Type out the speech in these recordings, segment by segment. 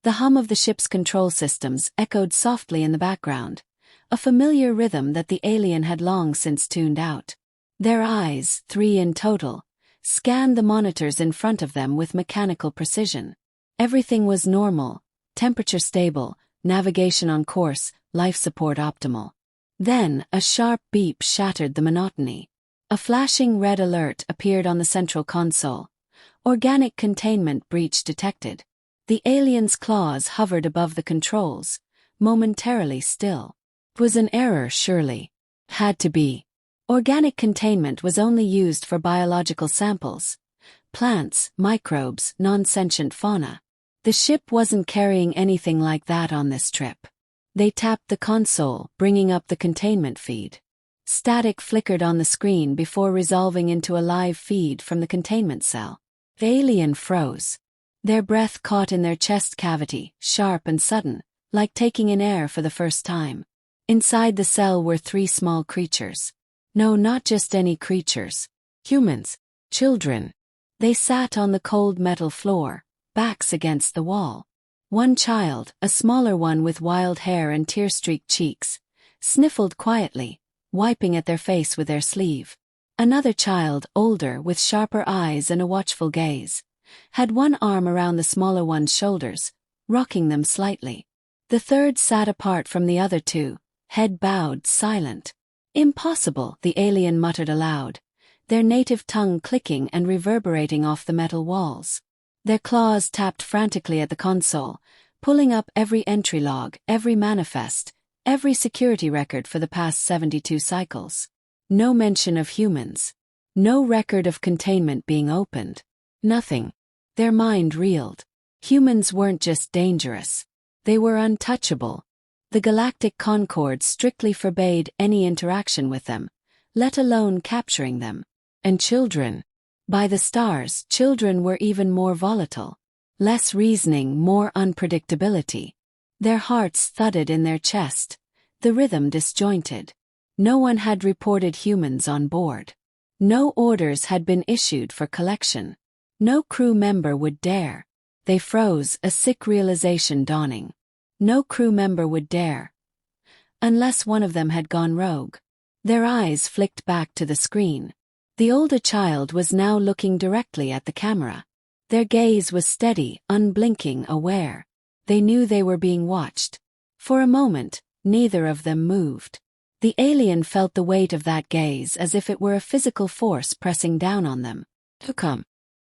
The hum of the ship's control systems echoed softly in the background, a familiar rhythm that the alien had long since tuned out. Their eyes, 3 in total, scanned the monitors in front of them with mechanical precision. Everything was normal, temperature stable, navigation on course, life support optimal. Then, a sharp beep shattered the monotony. A flashing red alert appeared on the central console. Organic containment breach detected. The alien's claws hovered above the controls, momentarily still. It was an error, surely. Had to be. Organic containment was only used for biological samples. Plants, microbes, non-sentient fauna. The ship wasn't carrying anything like that on this trip. They tapped the console, bringing up the containment feed. Static flickered on the screen before resolving into a live feed from the containment cell. The alien froze. Their breath caught in their chest cavity, sharp and sudden, like taking in air for the first time. Inside the cell were 3 small creatures. No, not just any creatures. Humans. Children. They sat on the cold metal floor, backs against the wall. One child, a smaller one with wild hair and tear-streaked cheeks, sniffled quietly, wiping at their face with their sleeve. Another child, older, with sharper eyes and a watchful gaze, had one arm around the smaller one's shoulders, rocking them slightly. The third sat apart from the other 2, head bowed, silent. Impossible, the alien muttered aloud, their native tongue clicking and reverberating off the metal walls. Their claws tapped frantically at the console, pulling up every entry log, every manifest, every security record for the past 72 cycles. No mention of humans. No record of containment being opened. Nothing. Their mind reeled. Humans weren't just dangerous. They were untouchable. The Galactic Concord strictly forbade any interaction with them, let alone capturing them. And children. By the stars, children were even more volatile. Less reasoning, more unpredictability. Their hearts thudded in their chest, the rhythm disjointed. No one had reported humans on board. No orders had been issued for collection. No crew member would dare. They froze, a sick realization dawning. No crew member would dare. Unless one of them had gone rogue. Their eyes flicked back to the screen. The older child was now looking directly at the camera. Their gaze was steady, unblinking, aware. They knew they were being watched. For a moment, neither of them moved. The alien felt the weight of that gaze as if it were a physical force pressing down on them.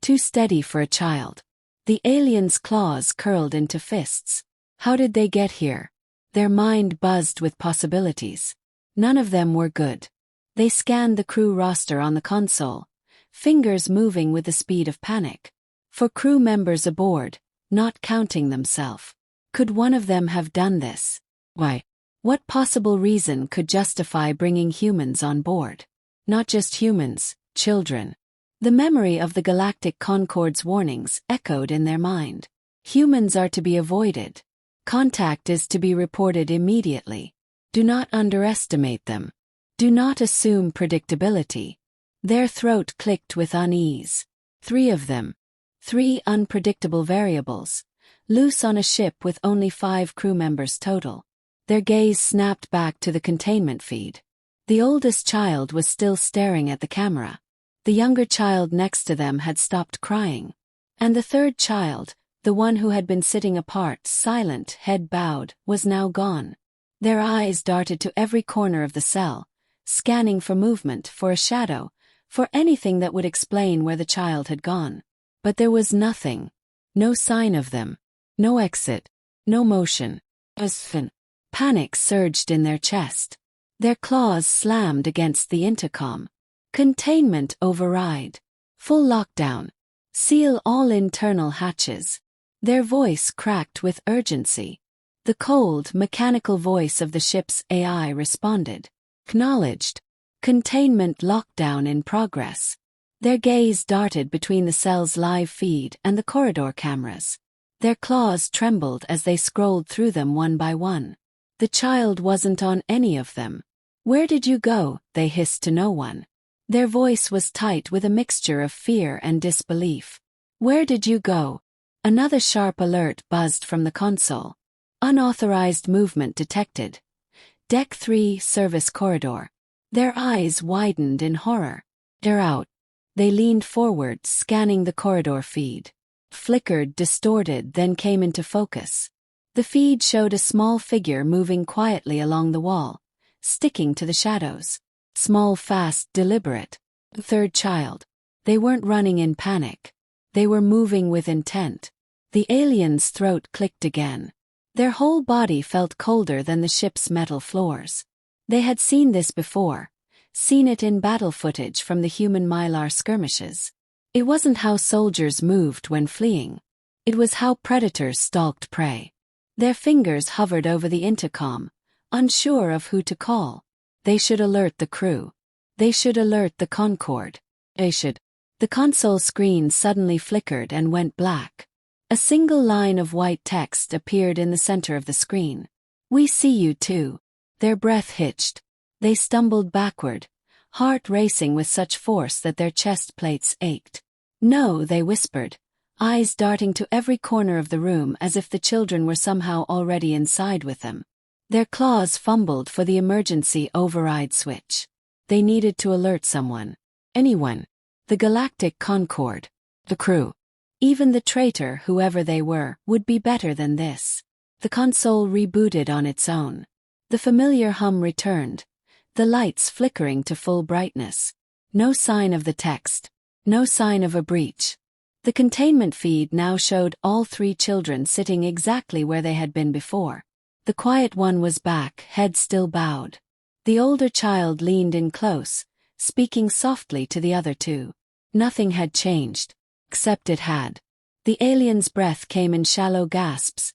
Too steady for a child. The alien's claws curled into fists. How did they get here? Their mind buzzed with possibilities. None of them were good. They scanned the crew roster on the console, fingers moving with the speed of panic. For crew members aboard, not counting themselves. Could one of them have done this? Why? What possible reason could justify bringing humans on board? Not just humans, children. The memory of the Galactic Concord's warnings echoed in their mind. Humans are to be avoided. Contact is to be reported immediately. Do not underestimate them. Do not assume predictability. Their throat clicked with unease. 3 of them. 3 unpredictable variables, loose on a ship with only 5 crew members total. Their gaze snapped back to the containment feed. The oldest child was still staring at the camera. The younger child next to them had stopped crying. And the third child, the one who had been sitting apart, silent, head bowed, was now gone. Their eyes darted to every corner of the cell, scanning for movement, for a shadow, for anything that would explain where the child had gone. But there was nothing. No sign of them. No exit. No motion. Panic surged in their chest. Their claws slammed against the intercom. Containment override. Full lockdown. Seal all internal hatches. Their voice cracked with urgency. The cold, mechanical voice of the ship's AI responded. Acknowledged. Containment lockdown in progress. Their gaze darted between the cell's live feed and the corridor cameras. Their claws trembled as they scrolled through them one by one. The child wasn't on any of them. Where did you go? They hissed to no one. Their voice was tight with a mixture of fear and disbelief. Where did you go? Another sharp alert buzzed from the console. Unauthorized movement detected. Deck 3 service corridor. Their eyes widened in horror. They're out. They leaned forward, scanning the corridor feed. Flickered, distorted, then came into focus. The feed showed a small figure moving quietly along the wall, sticking to the shadows. Small, fast, deliberate. The third child. They weren't running in panic. They were moving with intent. The alien's throat clicked again. Their whole body felt colder than the ship's metal floors. They had seen this before, seen it in battle footage from the human Mylar skirmishes. It wasn't how soldiers moved when fleeing. It was how predators stalked prey. Their fingers hovered over the intercom, unsure of who to call. They should alert the crew. They should alert the Concorde. They should. The console screen suddenly flickered and went black. A single line of white text appeared in the center of the screen. "We see you too." Their breath hitched. They stumbled backward, heart racing with such force that their chest plates ached. "No," they whispered, eyes darting to every corner of the room as if the children were somehow already inside with them. Their claws fumbled for the emergency override switch. They needed to alert someone. Anyone. The Galactic Concorde. The crew. Even the traitor, whoever they were, would be better than this. The console rebooted on its own. The familiar hum returned, the lights flickering to full brightness. No sign of the text. No sign of a breach. The containment feed now showed all three children sitting exactly where they had been before. The quiet one was back, head still bowed. The older child leaned in close, speaking softly to the other two. Nothing had changed. Except it had. The alien's breath came in shallow gasps,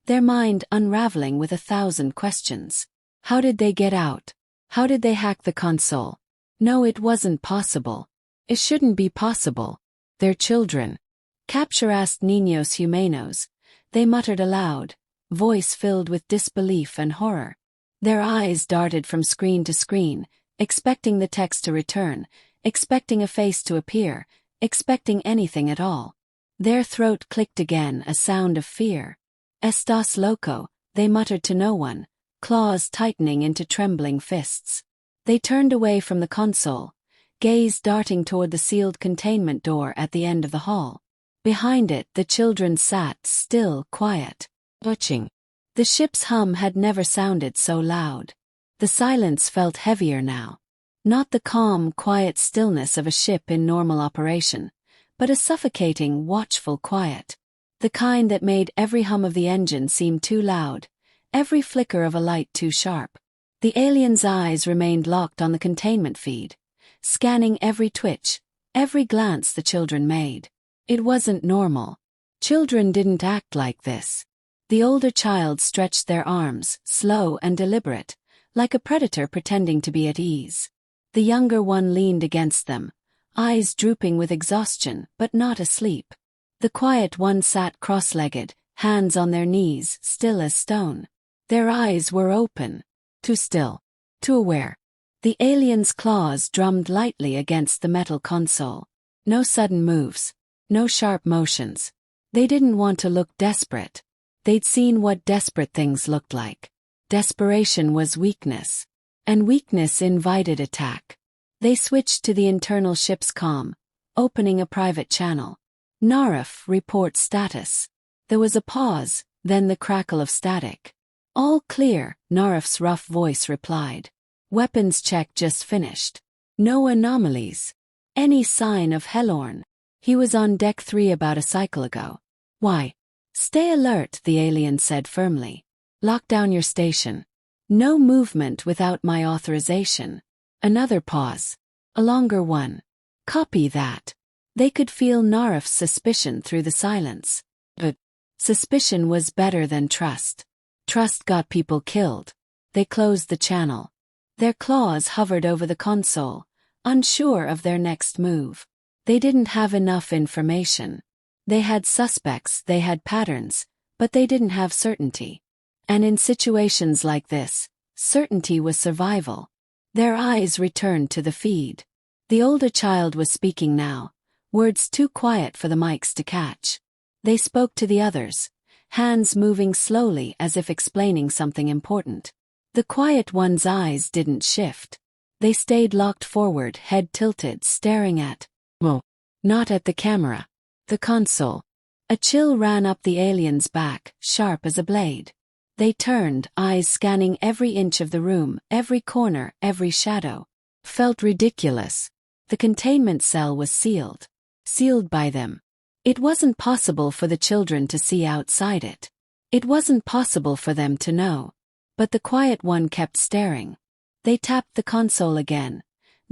their mind unraveling with 1,000 questions. How did they get out? How did they hack the console? No, it wasn't possible. It shouldn't be possible. They're children. Capturaste niños humanos, they muttered aloud, voice filled with disbelief and horror. Their eyes darted from screen to screen, expecting the text to return, expecting a face to appear, expecting anything at all. Their throat clicked again, a sound of fear. "Estás loco," they muttered to no one, claws tightening into trembling fists. They turned away from the console, gaze darting toward the sealed containment door at the end of the hall. Behind it, the children sat, still, quiet, watching. The ship's hum had never sounded so loud. The silence felt heavier now. Not the calm, quiet stillness of a ship in normal operation, but a suffocating, watchful quiet. The kind that made every hum of the engine seem too loud, every flicker of a light too sharp. The alien's eyes remained locked on the containment feed, scanning every twitch, every glance the children made. It wasn't normal. Children didn't act like this. The older child stretched their arms, slow and deliberate, like a predator pretending to be at ease. The younger one leaned against them, eyes drooping with exhaustion but not asleep. The quiet one sat cross-legged, hands on their knees, still as stone. Their eyes were open, too still, too aware. The alien's claws drummed lightly against the metal console. No sudden moves, no sharp motions. They didn't want to look desperate. They'd seen what desperate things looked like. Desperation was weakness. And weakness invited attack. They switched to the internal ship's comm, opening a private channel. "Narif, report status." There was a pause, then the crackle of static. "All clear," Narif's rough voice replied. "Weapons check just finished. No anomalies. Any sign of Hellorn. He was on deck 3 about a cycle ago." "Why?" "Stay alert," the alien said firmly. "Lock down your station. No movement without my authorization." Another pause. A longer one. "Copy that." They could feel Narif's suspicion through the silence. But suspicion was better than trust. Trust got people killed. They closed the channel. Their claws hovered over the console, unsure of their next move. They didn't have enough information. They had suspects, they had patterns, but they didn't have certainty. And in situations like this, certainty was survival. Their eyes returned to the feed. The older child was speaking now, words too quiet for the mics to catch. They spoke to the others, hands moving slowly as if explaining something important. The quiet one's eyes didn't shift. They stayed locked forward, head tilted, staring at not at the camera. The console. A chill ran up the alien's back, sharp as a blade. They turned, eyes scanning every inch of the room, every corner, every shadow. Felt ridiculous. The containment cell was sealed. Sealed by them. It wasn't possible for the children to see outside it. It wasn't possible for them to know. But the quiet one kept staring. They tapped the console again,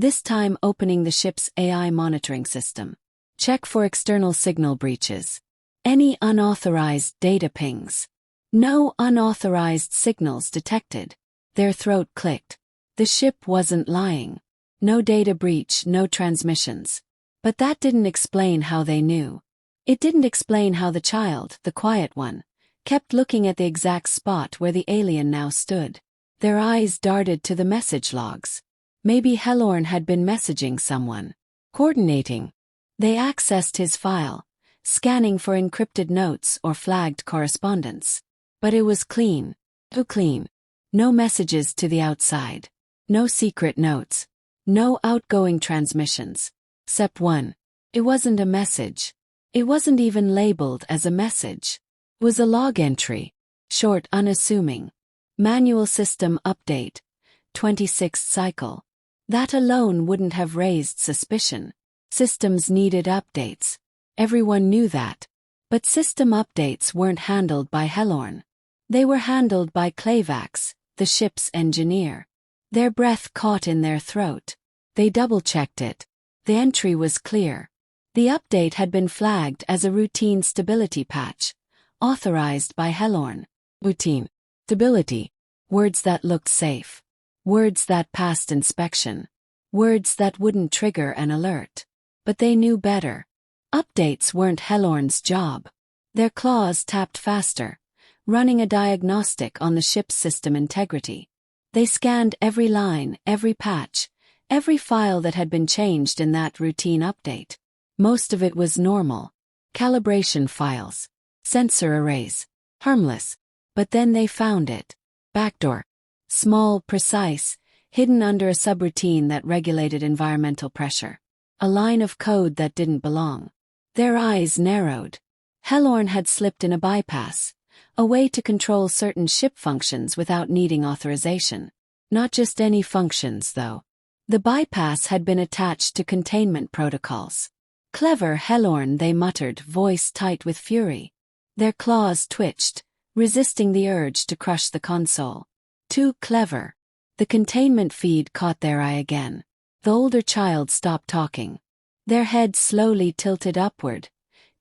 this time opening the ship's AI monitoring system. Check for external signal breaches. Any unauthorized data pings. No unauthorized signals detected. Their throat clicked. The ship wasn't lying. No data breach, no transmissions. But that didn't explain how they knew. It didn't explain how the child, the quiet one, kept looking at the exact spot where the alien now stood. Their eyes darted to the message logs. Maybe Helorn had been messaging someone. Coordinating. They accessed his file, scanning for encrypted notes or flagged correspondence. But it was clean. Too clean. No messages to the outside. No secret notes. No outgoing transmissions. Except one. It wasn't a message. It wasn't even labeled as a message. It was a log entry. Short, unassuming. Manual system update. 26th cycle. That alone wouldn't have raised suspicion. Systems needed updates. Everyone knew that. But system updates weren't handled by Helorn. They were handled by Clavax, the ship's engineer. Their breath caught in their throat. They double-checked it. The entry was clear. The update had been flagged as a routine stability patch, authorized by Helorn. Routine. Stability. Words that looked safe. Words that passed inspection. Words that wouldn't trigger an alert. But they knew better. Updates weren't Helorn's job. Their claws tapped faster, running a diagnostic on the ship's system integrity. They scanned every line, every patch, every file that had been changed in that routine update. Most of it was normal. Calibration files. Sensor arrays. Harmless. But then they found it. Backdoor. Small, precise, hidden under a subroutine that regulated environmental pressure. A line of code that didn't belong. Their eyes narrowed. Helorn had slipped in a bypass, a way to control certain ship functions without needing authorization. Not just any functions, though. The bypass had been attached to containment protocols. Clever Helorn, they muttered, voice tight with fury. Their claws twitched, resisting the urge to crush the console. Too clever. The containment feed caught their eye again. The older child stopped talking. Their head slowly tilted upward,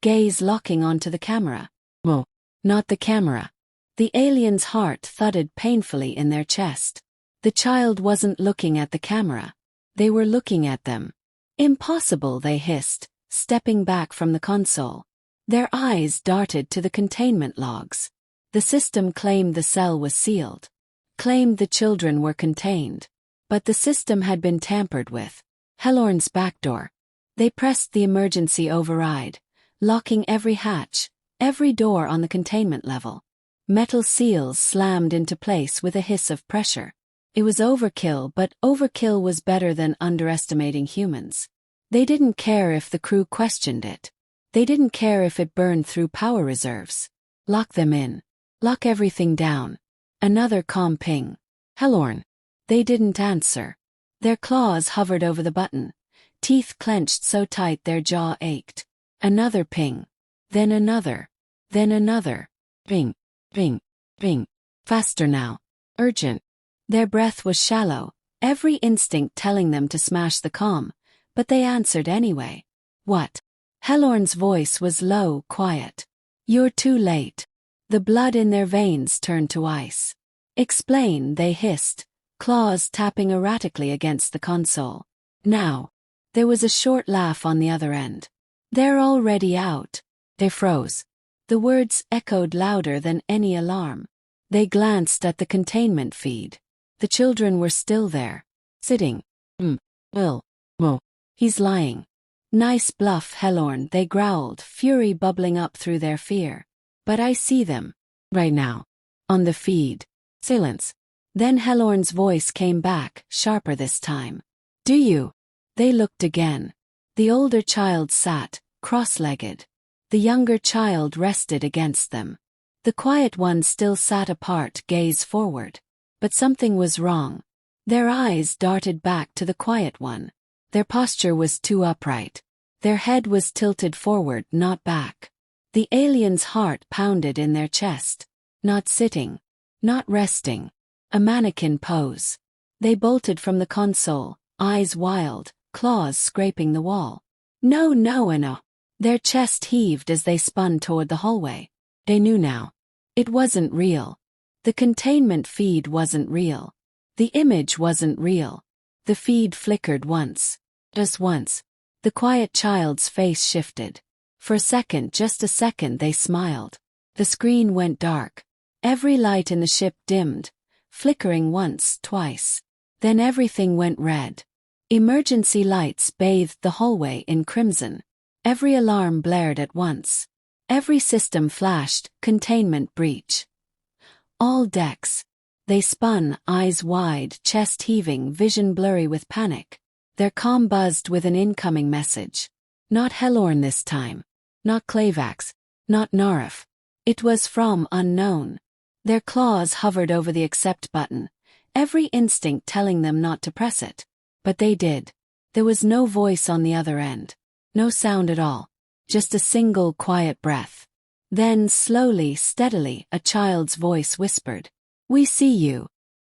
gaze locking onto the camera. Whoa. Not the camera. The alien's heart thudded painfully in their chest. The child wasn't looking at the camera. They were looking at them. Impossible, they hissed, stepping back from the console. Their eyes darted to the containment logs. The system claimed the cell was sealed. Claimed the children were contained. But the system had been tampered with. Helorn's backdoor. They pressed the emergency override, locking every hatch, every door on the containment level. Metal seals slammed into place with a hiss of pressure. It was overkill, but overkill was better than underestimating humans. They didn't care if the crew questioned it. They didn't care if it burned through power reserves. Lock them in. Lock everything down. Another calm ping. Helorn. They didn't answer. Their claws hovered over the button, teeth clenched so tight their jaw ached. Another ping. Then another. Then another. Ping. Ping. Ping. Faster now. Urgent. Their breath was shallow, every instinct telling them to smash the comm, but they answered anyway. What? Helorn's voice was low, quiet. You're too late. The blood in their veins turned to ice. Explain, they hissed, claws tapping erratically against the console. Now. There was a short laugh on the other end. They're already out. They froze. The words echoed louder than any alarm. They glanced at the containment feed. The children were still there. Sitting. Will. Mo. He's lying. Nice bluff, Hellorn, they growled, fury bubbling up through their fear. But I see them. Right now. On the feed. Silence. Then Hellorn's voice came back, sharper this time. Do you? They looked again. The older child sat, cross-legged. The younger child rested against them. The quiet one still sat apart, gaze forward. But something was wrong. Their eyes darted back to the quiet one. Their posture was too upright. Their head was tilted forward, not back. The alien's heart pounded in their chest. Not sitting. Not resting. A mannequin pose. They bolted from the console, eyes wild, claws scraping the wall. No, no, and no. Their chest heaved as they spun toward the hallway. They knew now. It wasn't real. The containment feed wasn't real. The image wasn't real. The feed flickered once. Just once. The quiet child's face shifted. For a second, just a second, they smiled. The screen went dark. Every light in the ship dimmed, flickering once, twice. Then everything went red. Emergency lights bathed the hallway in crimson. Every alarm blared at once. Every system flashed, containment breach. All decks. They spun, eyes wide, chest heaving, vision blurry with panic. Their comm buzzed with an incoming message. Not Hellorn this time. Not Clavax. Not Narif. It was from unknown. Their claws hovered over the accept button, every instinct telling them not to press it. But they did. There was no voice on the other end. No sound at all. Just a single quiet breath. Then, slowly, steadily, a child's voice whispered. We see you.